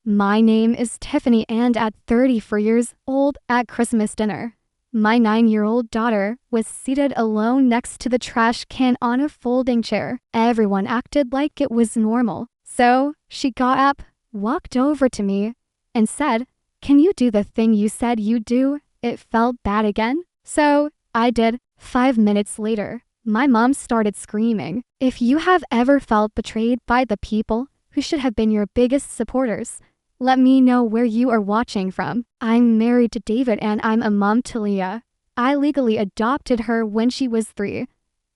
My name is Tiffany, and at 34 years old at Christmas dinner, my 9-year-old daughter was seated alone next to the trash can on a folding chair. Everyone acted like it was normal. So she got up, walked over to me, and said, "Can you do the thing you said you'd do? It felt bad again." So I did. 5 minutes later, my mom started screaming. If you have ever felt betrayed by the people who should have been your biggest supporters, let me know where you are watching from. I'm married to David and I'm a mom to Leah. I legally adopted her when she was 3,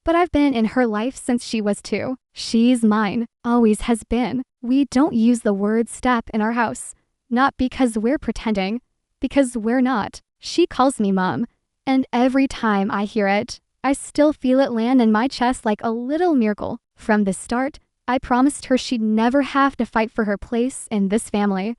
but I've been in her life since she was 2. She's mine, always has been. We don't use the word step in our house, not because we're pretending, because we're not. She calls me mom, and every time I hear it, I still feel it land in my chest like a little miracle. From the start, I promised her she'd never have to fight for her place in this family,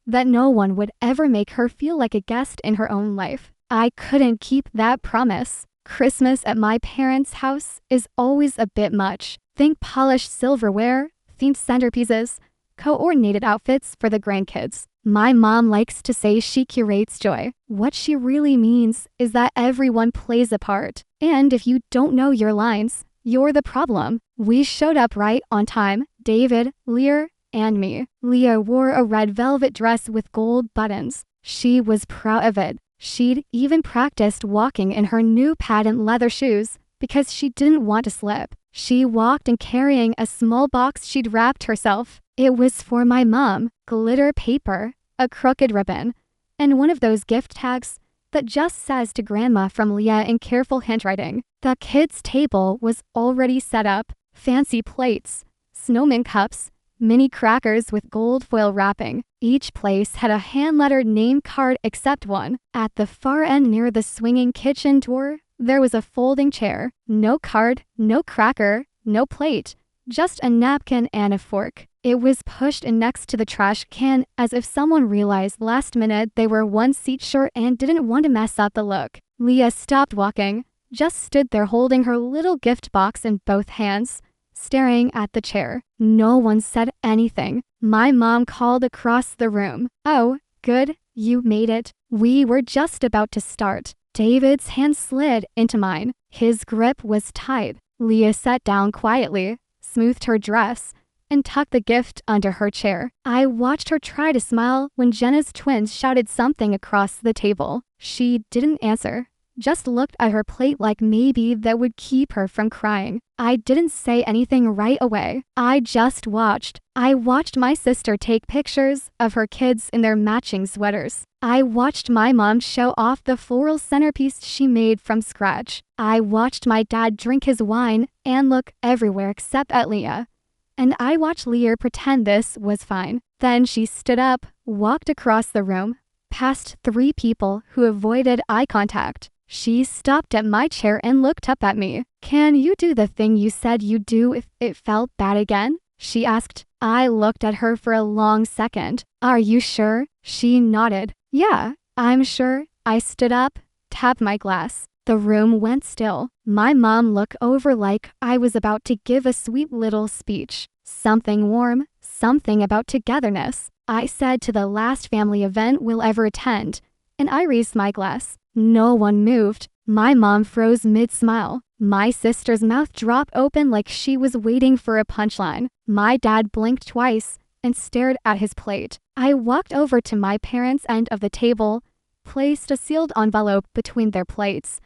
that no one would ever make her feel like a guest in her own life. I couldn't keep that promise. Christmas at my parents' house is always a bit much. Think polished silverware, themed centerpieces, coordinated outfits for the grandkids. My mom likes to say she curates joy. What she really means is that everyone plays a part. And if you don't know your lines, you're the problem. We showed up right on time, David, Leah, and me. Leah wore a red velvet dress with gold buttons. She was proud of it. She'd even practiced walking in her new patent leather shoes because she didn't want to slip. She walked and carrying a small box she'd wrapped herself. It was for my mom, glitter paper, a crooked ribbon, and one of those gift tags that just says to Grandma from Leah in careful handwriting. The kids' table was already set up. Fancy plates, snowman cups, mini crackers with gold foil wrapping. Each place had a hand-lettered name card except one. At the far end near the swinging kitchen door, there was a folding chair. No card, no cracker, no plate, just a napkin and a fork. It was pushed in next to the trash can as if someone realized last minute they were one seat short and didn't want to mess up the look. Leah stopped walking, just stood there holding her little gift box in both hands, staring at the chair. No one said anything. My mom called across the room, "Oh, good, you made it." We were just about to start. David's hand slid into mine. His grip was tight. Leah sat down quietly, smoothed her dress, and tucked the gift under her chair. I watched her try to smile when Jenna's twins shouted something across the table. She didn't answer, just looked at her plate like maybe that would keep her from crying. I didn't say anything right away. I just watched. I watched my sister take pictures of her kids in their matching sweaters. I watched my mom show off the floral centerpiece she made from scratch. I watched my dad drink his wine and look everywhere except at Leah. And I watched Leah pretend this was fine. Then she stood up, walked across the room, past 3 people who avoided eye contact. She stopped at my chair and looked up at me. "Can you do the thing you said you'd do if it felt bad again?" she asked. I looked at her for a long second. "Are you sure?" She nodded. "Yeah, I'm sure." I stood up, tapped my glass. The room went still. My mom looked over like I was about to give a sweet little speech. Something warm, something about togetherness. I said to the last family event we'll ever attend, and I raised my glass. No one moved. My mom froze mid-smile. My sister's mouth dropped open like she was waiting for a punchline. My dad blinked twice and stared at his plate. I walked over to my parents' end of the table, placed a sealed envelope between their plates,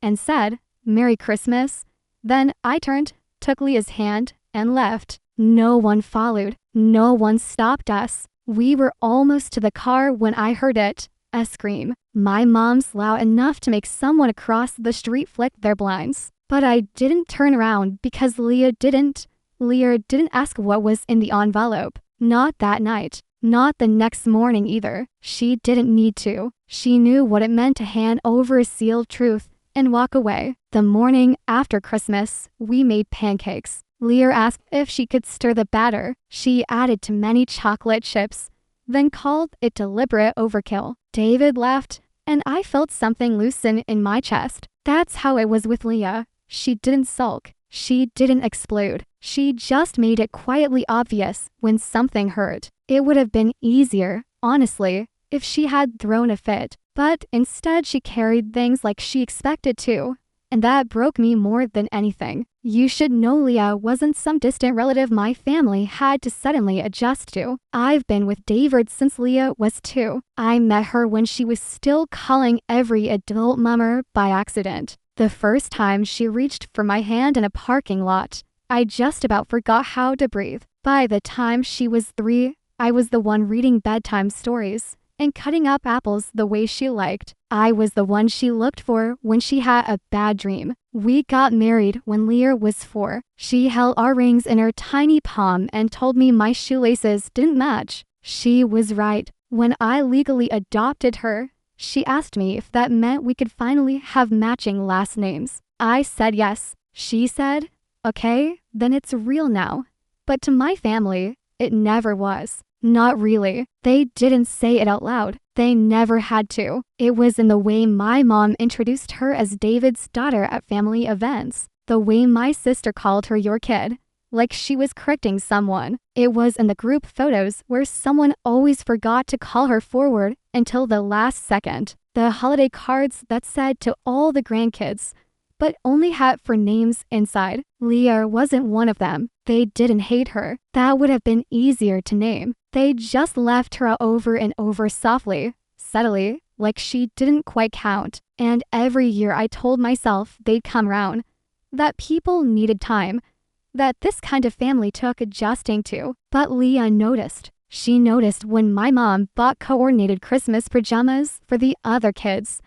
and said, "Merry Christmas." Then I turned, took Leah's hand, and left. No one followed. No one stopped us. We were almost to the car when I heard it, a scream. My mom's loud enough to make someone across the street flick their blinds. But I didn't turn around because Leah didn't. Leah didn't ask what was in the envelope. Not that night. Not the next morning either. She didn't need to. She knew what it meant to hand over a sealed truth and walk away. The morning after Christmas, we made pancakes. Leah asked if she could stir the batter. She added too many chocolate chips, then called it deliberate overkill. David laughed, and I felt something loosen in my chest. That's how it was with Leah. She didn't sulk. She didn't explode. She just made it quietly obvious when something hurt. It would have been easier, honestly, if she had thrown a fit. But instead she carried things like she expected to. And that broke me more than anything. You should know Leah wasn't some distant relative my family had to suddenly adjust to. I've been with David since Leah was 2. I met her when she was still calling every adult mummer by accident. The first time she reached for my hand in a parking lot, I just about forgot how to breathe. By the time she was 3, I was the one reading bedtime stories and cutting up apples the way she liked. I was the one she looked for when she had a bad dream. We got married when Leah was 4. She held our rings in her tiny palm and told me my shoelaces didn't match. She was right. When I legally adopted her, she asked me if that meant we could finally have matching last names. I said yes. She said, okay, then it's real now. But to my family, it never was. Not really. They didn't say it out loud. They never had to. It was in the way my mom introduced her as David's daughter at family events. The way my sister called her your kid, like she was correcting someone. It was in the group photos where someone always forgot to call her forward until the last second. The holiday cards that said to all the grandkids, but only had for names inside. Leah wasn't one of them. They didn't hate her. That would have been easier to name. They just left her out over and over softly, subtly, like she didn't quite count. And every year I told myself they'd come round, that people needed time, that this kind of family took adjusting to. But Leah noticed. She noticed when my mom bought coordinated Christmas pajamas for the other kids,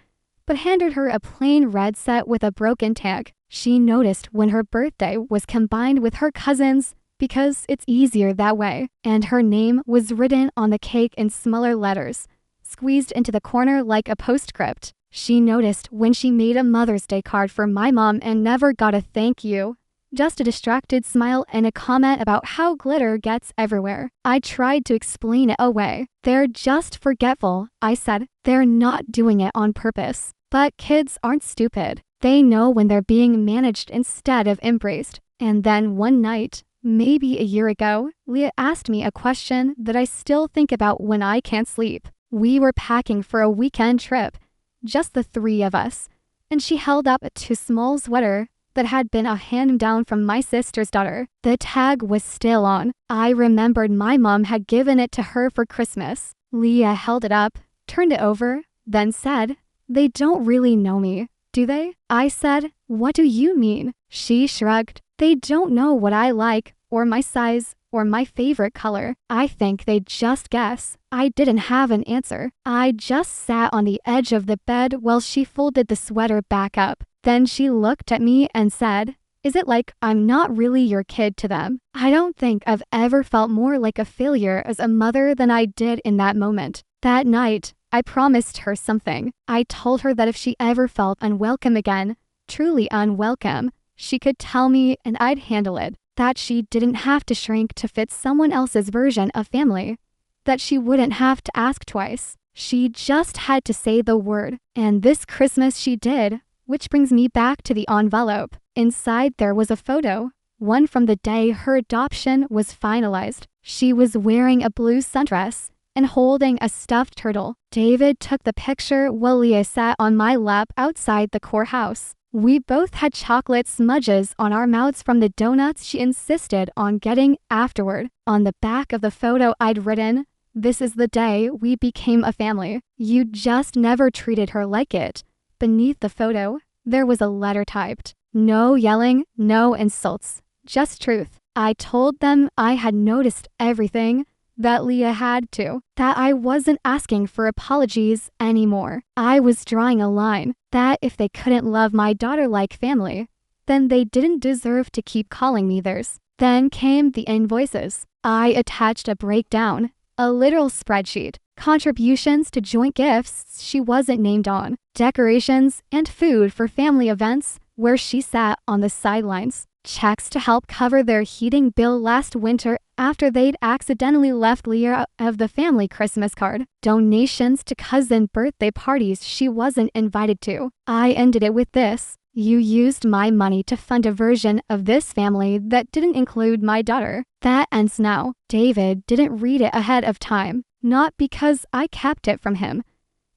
but handed her a plain red set with a broken tag. She noticed when her birthday was combined with her cousin's because it's easier that way, and her name was written on the cake in smaller letters, squeezed into the corner like a postscript. She noticed when she made a Mother's Day card for my mom and never got a thank you, just a distracted smile and a comment about how glitter gets everywhere. I tried to explain it away. They're just forgetful, I said. They're not doing it on purpose. But kids aren't stupid. They know when they're being managed instead of embraced. And then one night, maybe a year ago, Leah asked me a question that I still think about when I can't sleep. We were packing for a weekend trip, just the 3 of us, and she held up a too small sweater that had been a hand-down from my sister's daughter. The tag was still on. I remembered my mom had given it to her for Christmas. Leah held it up, turned it over, then said, "They don't really know me, do they?" I said, "What do you mean?" She shrugged. "They don't know what I like, or my size, or my favorite color. I think they'd just guess." I didn't have an answer. I just sat on the edge of the bed while she folded the sweater back up. Then she looked at me and said, "Is it like I'm not really your kid to them?" I don't think I've ever felt more like a failure as a mother than I did in that moment. That night, I promised her something. I told her that if she ever felt unwelcome again, truly unwelcome, she could tell me and I'd handle it. That she didn't have to shrink to fit someone else's version of family. That she wouldn't have to ask twice. She just had to say the word. And this Christmas she did, which brings me back to the envelope. Inside there was a photo, one from the day her adoption was finalized. She was wearing a blue sundress and holding a stuffed turtle. David took the picture while Leah sat on my lap outside the courthouse. We both had chocolate smudges on our mouths from the donuts she insisted on getting afterward. On the back of the photo I'd written, "This is the day we became a family. You just never treated her like it." Beneath the photo, there was a letter typed. No yelling, no insults, just truth. I told them I had noticed everything, that Leah had too, that I wasn't asking for apologies anymore. I was drawing a line, that if they couldn't love my daughter like family, then they didn't deserve to keep calling me theirs. Then came the invoices. I attached a breakdown, a literal spreadsheet, contributions to joint gifts she wasn't named on, decorations and food for family events where she sat on the sidelines, checks to help cover their heating bill last winter after they'd accidentally left Leah out of the family Christmas card, donations to cousin birthday parties she wasn't invited to. I ended it with this: You used my money to fund a version of this family that didn't include my daughter. That ends now. David didn't read it ahead of time, not because I kept it from him,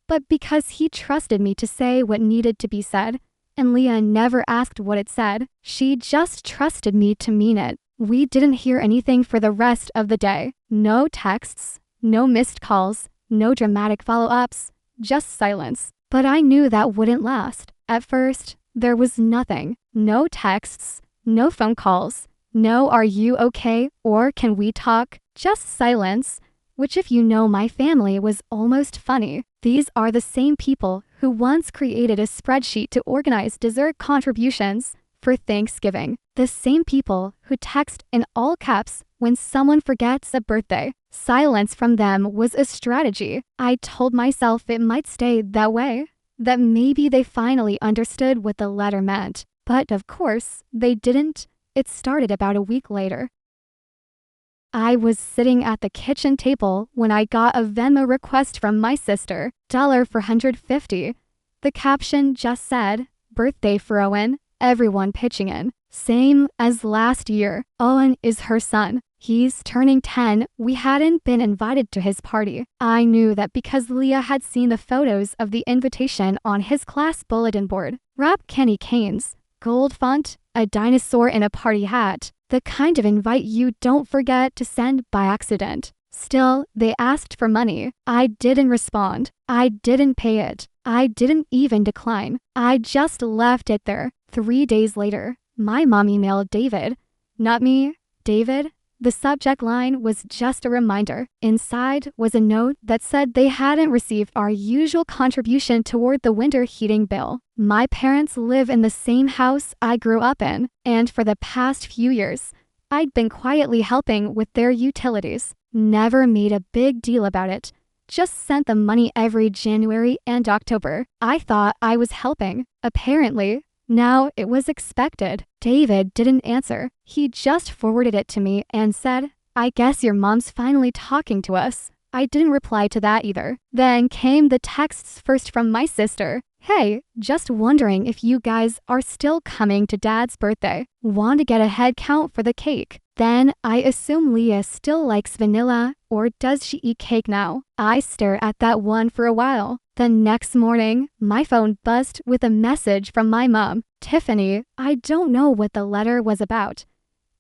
but because he trusted me to say what needed to be said. And Leah never asked what it said. She just trusted me to mean it. We didn't hear anything for the rest of the day. No texts, no missed calls, no dramatic follow-ups, just silence. But I knew that wouldn't last. At first, there was nothing. No texts, no phone calls, no "are you okay" or "can we talk?" Just silence, which, if you know my family, was almost funny. These are the same people who once created a spreadsheet to organize dessert contributions for Thanksgiving. The same people who text in all caps when someone forgets a birthday. Silence from them was a strategy. I told myself it might stay that way, that maybe they finally understood what the letter meant. But of course, they didn't. It started about a week later. I was sitting at the kitchen table when I got a Venmo request from my sister, $450. The caption just said, "Birthday for Owen, everyone pitching in." Same as last year. Owen is her son. He's turning 10. We hadn't been invited to his party. I knew that because Leah had seen the photos of the invitation on his class bulletin board. Wrap candy canes, gold font, a dinosaur in a party hat. The kind of invite you don't forget to send by accident. Still, they asked for money. I didn't respond. I didn't pay it. I didn't even decline. I just left it there. 3 days later, my mom emailed David. Not me, David. The subject line was just a reminder. Inside was a note that said they hadn't received our usual contribution toward the winter heating bill. My parents live in the same house I grew up in, and for the past few years, I'd been quietly helping with their utilities. Never made a big deal about it. Just sent them money every January and October. I thought I was helping. Apparently, now it was expected. David didn't answer. He just forwarded it to me and said, "I guess your mom's finally talking to us." I didn't reply to that either. Then came the texts, first from my sister. "Hey, just wondering if you guys are still coming to Dad's birthday. Want to get a head count for the cake." Then I assume Leah still likes vanilla, or does she eat cake now? I stare at that one for a while. The next morning, my phone buzzed with a message from my mom. "Tiffany, I don't know what the letter was about,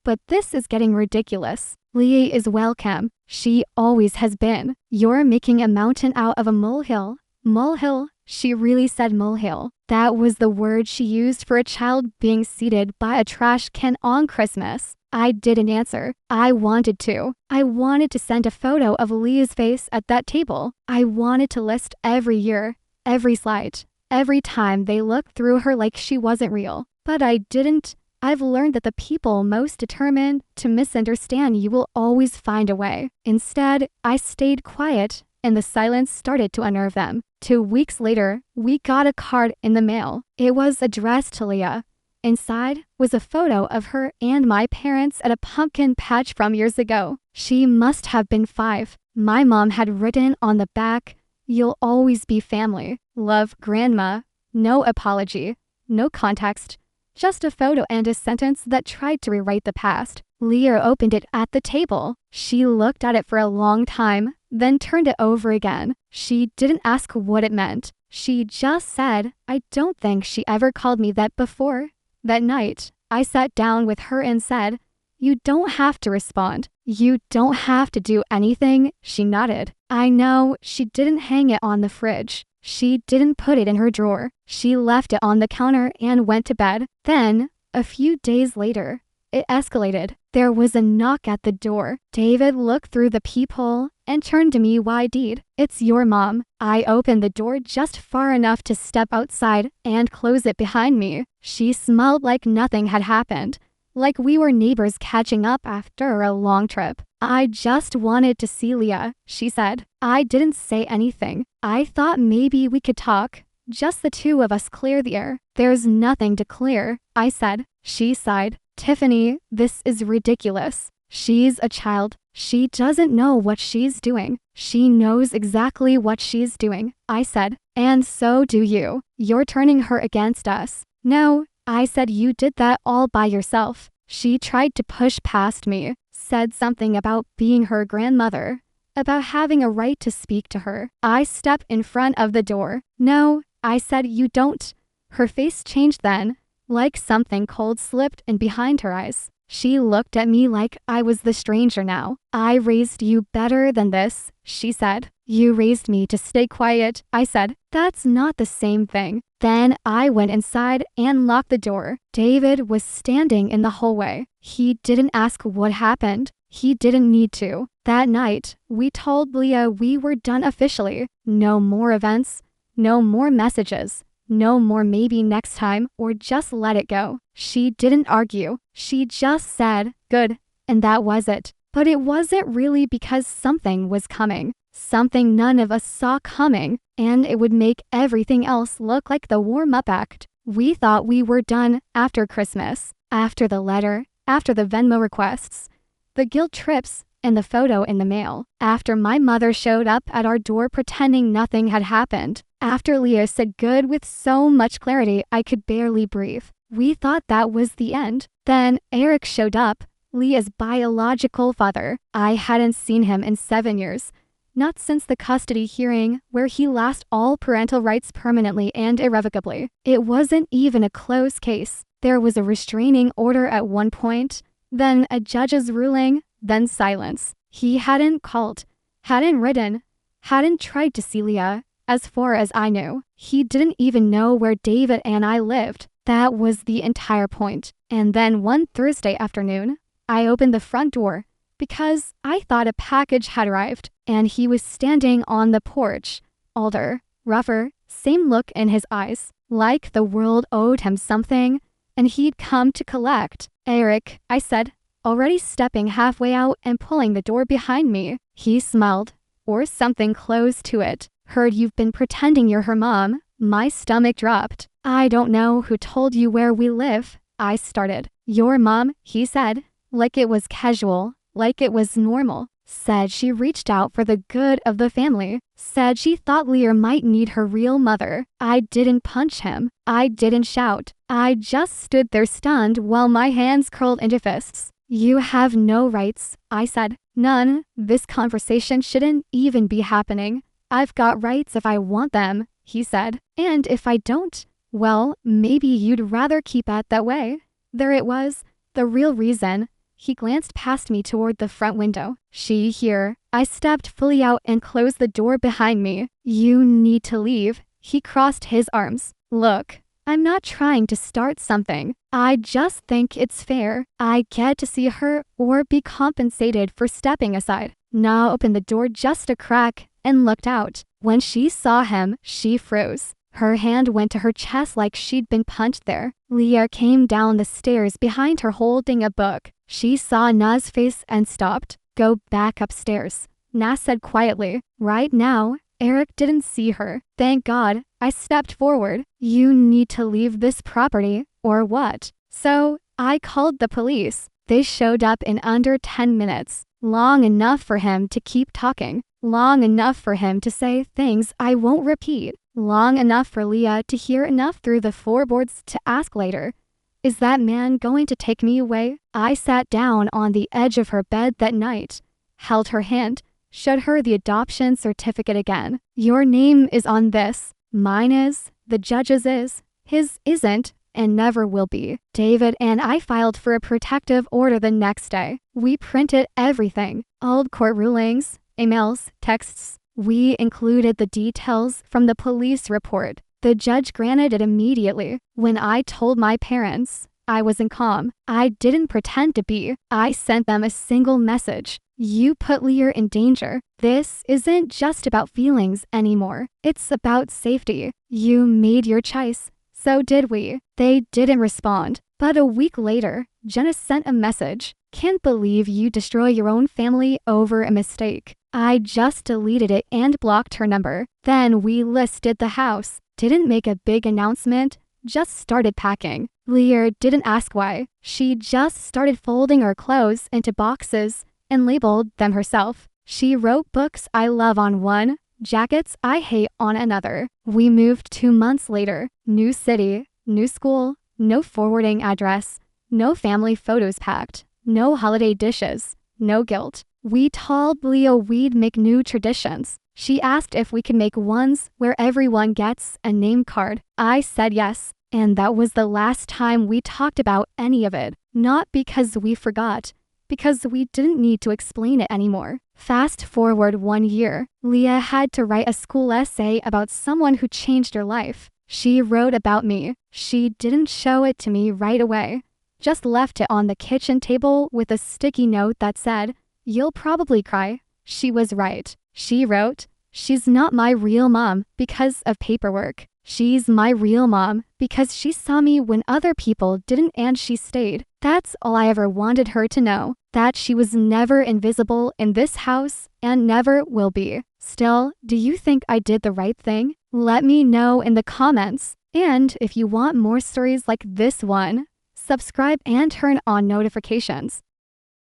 but this is getting ridiculous. Leah is welcome. She always has been. You're making a mountain out of a molehill." Molehill? She really said molehill. That was the word she used for a child being seated by a trash can on Christmas. I didn't answer. I wanted to. I wanted to send a photo of Leah's face at that table. I wanted to list every year, every slide, every time they looked through her like she wasn't real. But I didn't. I've learned that the people most determined to misunderstand you will always find a way. Instead, I stayed quiet, and the silence started to unnerve them. 2 weeks later, we got a card in the mail. It was addressed to Leah. Inside was a photo of her and my parents at a pumpkin patch from years ago. She must have been 5. My mom had written on the back, "You'll always be family. Love, Grandma." No apology, no context, just a photo and a sentence that tried to rewrite the past. Leah opened it at the table. She looked at it for a long time, then turned it over again. She didn't ask what it meant. She just said, "I don't think she ever called me that before." That night, I sat down with her and said, "You don't have to respond. You don't have to do anything." She nodded. I know she didn't hang it on the fridge. She didn't put it in her drawer. She left it on the counter and went to bed. Then, a few days later, it escalated. There was a knock at the door. David looked through the peephole and turned to me wide-eyed. "It's your mom." I opened the door just far enough to step outside and close it behind me. She smelled like nothing had happened, like we were neighbors catching up after a long trip. "I just wanted to see Leah," she said. I didn't say anything. I thought maybe we could talk. Just the two of us clear the air. "There's nothing to clear," I said. She sighed. "Tiffany, this is ridiculous. She's a child. She doesn't know what she's doing." "She knows exactly what she's doing," I said. "And so do you. You're turning her against us." No, I said you did that all by yourself. She tried to push past me, said something about being her grandmother, about having a right to speak to her. I stepped in front of the door. No, I said you don't. Her face changed then, like something cold slipped in behind her eyes. She looked at me like I was the stranger now. I raised you better than this, she said. You raised me to stay quiet, I said. That's not the same thing. Then I went inside and locked the door. David was standing in the hallway. He didn't ask what happened. He didn't need to. That night, we told Leah we were done officially. No more events, no more messages. No more maybe next time or just let it go. She didn't argue. She just said, good, and that was it. But it wasn't really because something was coming. Something none of us saw coming, and it would make everything else look like the warm-up act. We thought we were done after Christmas, after the letter, after the Venmo requests, the guilt trips, and the photo in the mail. After my mother showed up at our door pretending nothing had happened. After Leah said good with so much clarity I could barely breathe. We thought that was the end. Then Eric showed up, Leah's biological father. I hadn't seen him in 7 years. Not since the custody hearing where he lost all parental rights permanently and irrevocably. It wasn't even a closed case. There was a restraining order at one point, then a judge's ruling, then silence. He hadn't called, hadn't written, hadn't tried to see Leah. As far as I knew, he didn't even know where David and I lived. That was the entire point. And then one Thursday afternoon, I opened the front door because I thought a package had arrived, and he was standing on the porch, older, rougher, same look in his eyes, like the world owed him something, and he'd come to collect. Eric, I said, already stepping halfway out and pulling the door behind me. He smiled, or something close to it. Heard you've been pretending you're her mom. My stomach dropped. I don't know who told you where we live. I started. Your mom, he said, like it was casual, like it was normal. Said she reached out for the good of the family. Said she thought Leah might need her real mother. I didn't punch him. I didn't shout. I just stood there stunned while my hands curled into fists. You have no rights, I said. None. This conversation shouldn't even be happening. I've got rights if I want them, he said. And if I don't, well, maybe you'd rather keep it that way. There it was, the real reason. He glanced past me toward the front window. She here. I stepped fully out and closed the door behind me. You need to leave. He crossed his arms. Look, I'm not trying to start something. I just think it's fair. I get to see her or be compensated for stepping aside. Na opened the door just a crack and looked out. When she saw him, she froze. Her hand went to her chest like she'd been punched there. Leah came down the stairs behind her holding a book. She saw Na's face and stopped. Go back upstairs, Na said quietly. Right now, Eric didn't see her. Thank God. I stepped forward. You need to leave this property, or what? So, I called the police. They showed up in under 10 minutes. Long enough for him to keep talking. Long enough for him to say things I won't repeat. Long enough for Leah to hear enough through the floorboards to ask later, is that man going to take me away? I sat down on the edge of her bed that night, held her hand, showed her the adoption certificate again. Your name is on this. Mine is, the judge's is, his isn't, and never will be. David and I filed for a protective order the next day. We printed everything, old court rulings, emails, texts. We included the details from the police report. The judge granted it immediately. When I told my parents, I wasn't calm. I didn't pretend to be. I sent them a single message. You put Leah in danger. This isn't just about feelings anymore. It's about safety. You made your choice. So did we. They didn't respond. But a week later, Jenna sent a message. Can't believe you destroy your own family over a mistake. I just deleted it and blocked her number. Then we listed the house. Didn't make a big announcement. Just started packing. Leah didn't ask why. She just started folding her clothes into boxes and labeled them herself. She wrote books I love on one, jackets I hate on another. We moved 2 months later. New city, New school, no forwarding address, no family photos packed, no holiday dishes, no guilt. We told Leo we'd make new traditions. She asked if we could make ones where everyone gets a name card. I said yes, and that was the last time we talked about any of it. Not because we forgot, because we didn't need to explain it anymore. Fast forward 1 year, Leah had to write a school essay about someone who changed her life. She wrote about me. She didn't show it to me right away. Just left it on the kitchen table with a sticky note that said, "You'll probably cry." She was right. She wrote, "She's not my real mom because of paperwork. She's my real mom because she saw me when other people didn't and she stayed." That's all I ever wanted her to know, that she was never invisible in this house and never will be. Still, do you think I did the right thing? Let me know in the comments. And if you want more stories like this one, subscribe and turn on notifications.